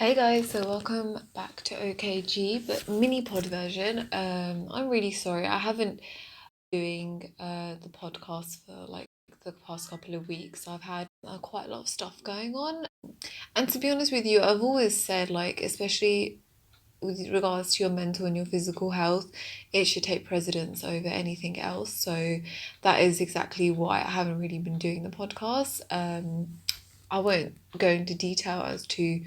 Hey guys, so welcome back to OKG, but mini pod version. I'm really sorry, I haven't been doing the podcast for like the past couple of weeks. I've had quite a lot of stuff going on, and to be honest with you, I've always said like, especially with regards to your mental and your physical health, it should take precedence over anything else. So that is exactly why I haven't really been doing the podcast. I won't go into detail as to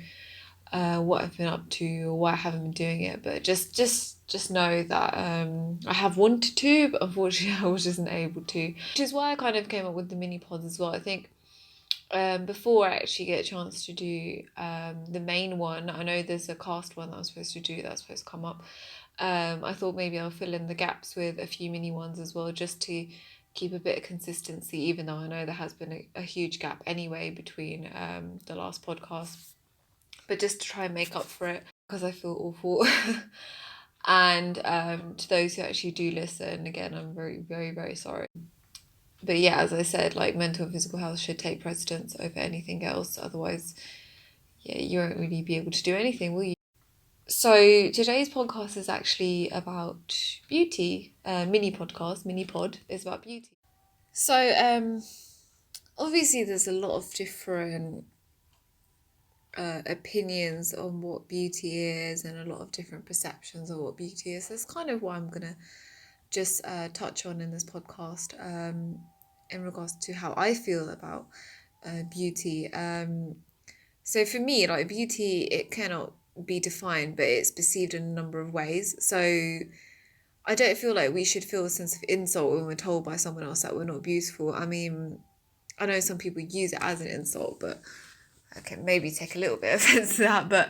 what I've been up to or why I haven't been doing it, but just know that I have wanted to, but unfortunately I wasn't able to. Which is why I kind of came up with the mini pods as well. I think before I actually get a chance to do the main one, I know there's a cast one that I'm supposed to do that's supposed to come up. I thought maybe I'll fill in the gaps with a few mini ones as well, just to keep a bit of consistency, even though I know there has been a huge gap anyway between the last podcast, but just to try and make up for it because I feel awful. And to those who actually do listen, again, I'm very, very, very sorry. But yeah, as I said, like mental and physical health should take precedence over anything else. Otherwise, yeah, you won't really be able to do anything, will you? So today's podcast is actually about beauty. Mini podcast, mini pod is about beauty. So obviously there's a lot of different opinions on what beauty is and a lot of different perceptions of what beauty is. That's kind of what I'm gonna just touch on in this podcast in regards to how I feel about beauty. So for me, like beauty, it cannot be defined, but it's perceived in a number of ways. So I don't feel like we should feel a sense of insult when we're told by someone else that we're not beautiful. I mean, I know some people use it as an insult, but I can maybe take a little bit of offense to that. But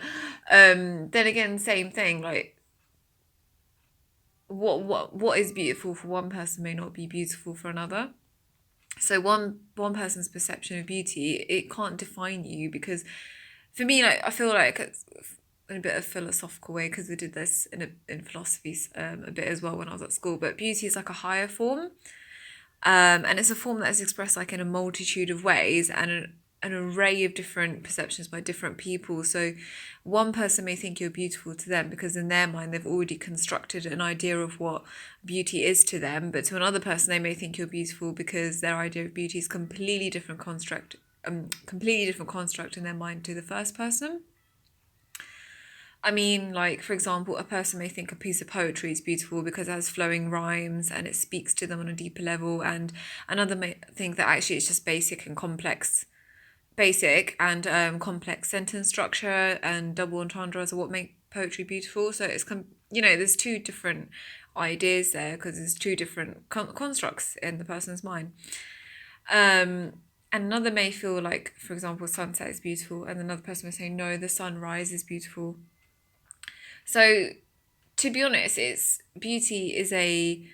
then again, same thing. Like, what is beautiful for one person may not be beautiful for another. So one person's perception of beauty, it can't define you, because for me, like I feel like it's in a bit of philosophical way, because we did this in philosophy a bit as well when I was at school. But beauty is like a higher form. And it's a form that is expressed like in a multitude of ways, and an array of different perceptions by different people. So one person may think you're beautiful to them because in their mind they've already constructed an idea of what beauty is to them, but to another person they may think you're beautiful because their idea of beauty is completely different construct in their mind to the first person. I mean, like, for example, a person may think a piece of poetry is beautiful because it has flowing rhymes and it speaks to them on a deeper level, and another may think that actually it's just basic and complex sentence structure and double entendres are what make poetry beautiful. So there's two different ideas there because there's two different constructs in the person's mind. And another may feel like, for example, sunset is beautiful, and another person may say, no, the sunrise is beautiful. So to be honest, it's beauty is a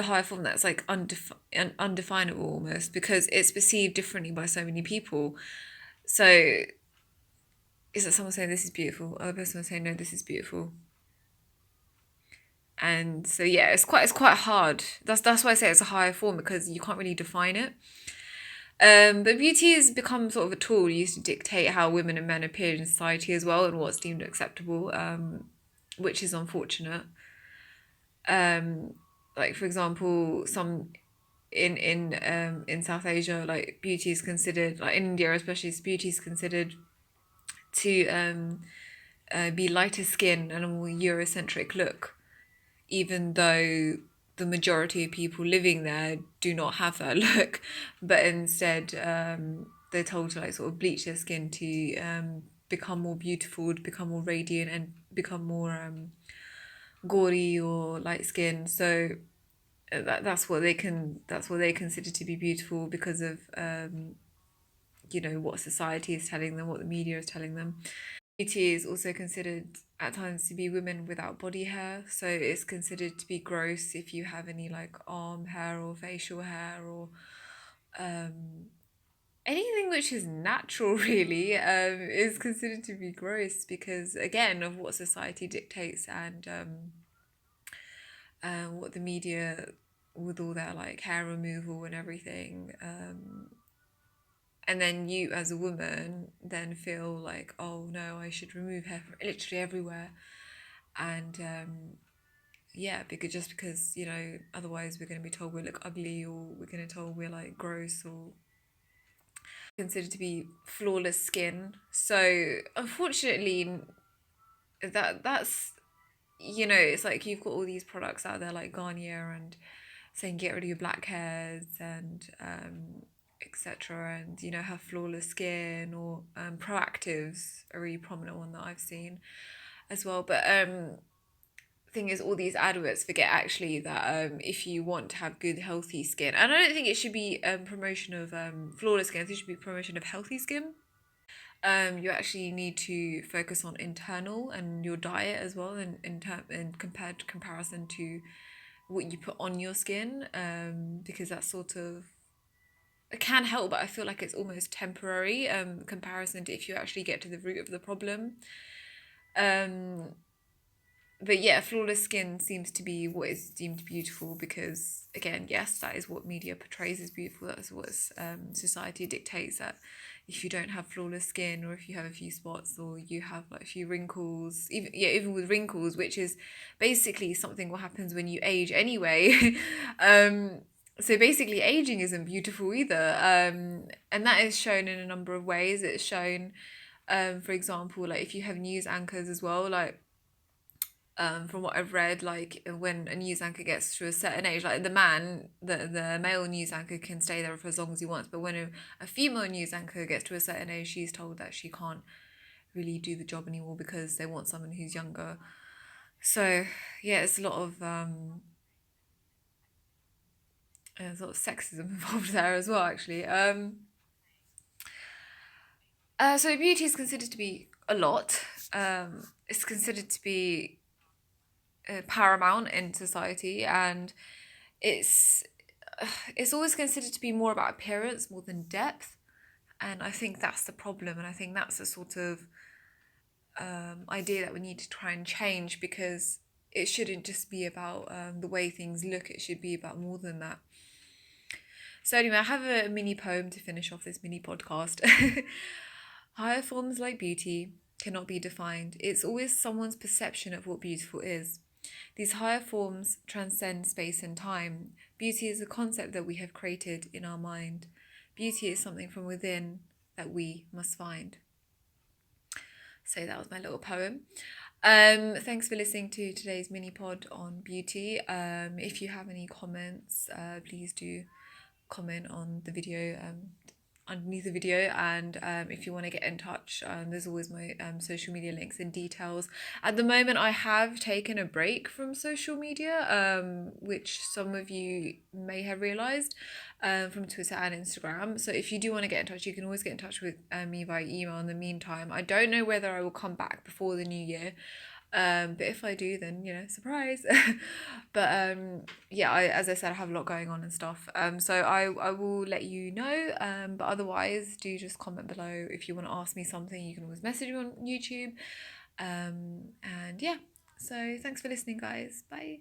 higher form that's like undefinable almost, because it's perceived differently by so many people. So is that someone saying this is beautiful, other person will say no, this is beautiful. And so yeah, it's quite hard. That's why I say it's a higher form, because you can't really define it. But beauty has become sort of a tool used to dictate how women and men appear in society as well, and what's deemed acceptable, which is unfortunate. Like for example, some in South Asia, like beauty is considered, like in India especially, beauty is considered to be lighter skin and a more Eurocentric look, even though the majority of people living there do not have that look, but instead they're told to like sort of bleach their skin to become more beautiful, to become more radiant, and become more gaudy or light skin. So that's what they consider to be beautiful because of what society is telling them, what the media is telling them. Beauty is also considered at times to be women without body hair, so it's considered to be gross if you have any like arm hair or facial hair or anything which is natural really, is considered to be gross because again of what society dictates, and what the media, with all their like hair removal and everything, and then you as a woman then feel like, oh no, I should remove hair from literally everywhere. And yeah, because otherwise we're going to be told we look ugly, or we're going to told we're like gross, or considered to be flawless skin. So unfortunately, that's it's like you've got all these products out there like Garnier and saying get rid of your black hairs and etc. And have flawless skin, or Proactives, a really prominent one that I've seen as well. But thing is, all these adverts forget actually that if you want to have good healthy skin, and I don't think it should be promotion of flawless skin, it should be promotion of healthy skin. You actually need to focus on internal and your diet as well, in comparison to what you put on your skin, because that sort of, it can help, but I feel like it's almost temporary comparison to if you actually get to the root of the problem. Um, but yeah, flawless skin seems to be what is deemed beautiful because, again, yes, that is what media portrays as beautiful. That's what society dictates, that if you don't have flawless skin, or if you have a few spots, or you have like a few wrinkles, even with wrinkles, which is basically something what happens when you age anyway. So basically, aging isn't beautiful either, and that is shown in a number of ways. It's shown, for example, like if you have news anchors as well, like from what I've read, like when a news anchor gets to a certain age, like the male news anchor can stay there for as long as he wants, but when a female news anchor gets to a certain age, she's told that she can't really do the job anymore because they want someone who's younger. So yeah, it's a lot of there's a lot of sexism involved there as well, actually. So beauty is considered to be a lot. It's considered to be paramount in society, and it's it's always considered to be more about appearance more than depth. And I think that's the problem, and I think that's a sort of idea that we need to try and change, because it shouldn't just be about the way things look, it should be about more than that. So anyway, I have a mini poem to finish off this mini podcast. Higher forms like beauty cannot be defined. It's always someone's perception of what beautiful is. These higher forms transcend space and time. Beauty is a concept that we have created in our mind. Beauty is something from within that we must find. So that was my little poem. Thanks for listening to today's mini pod on beauty. If you have any comments, please do comment on the video, underneath the video, and if you want to get in touch, there's always my social media links and details. At the moment, I have taken a break from social media, which some of you may have realized, from Twitter and Instagram. So if you do want to get in touch, you can always get in touch with me via email. In the meantime, I don't know whether I will come back before the new year. But if I do, then surprise. But yeah, as I said, I have a lot going on and stuff. So I will let you know. But otherwise, do just comment below if you want to ask me something. You can always message me on YouTube. And yeah, so thanks for listening, guys. Bye.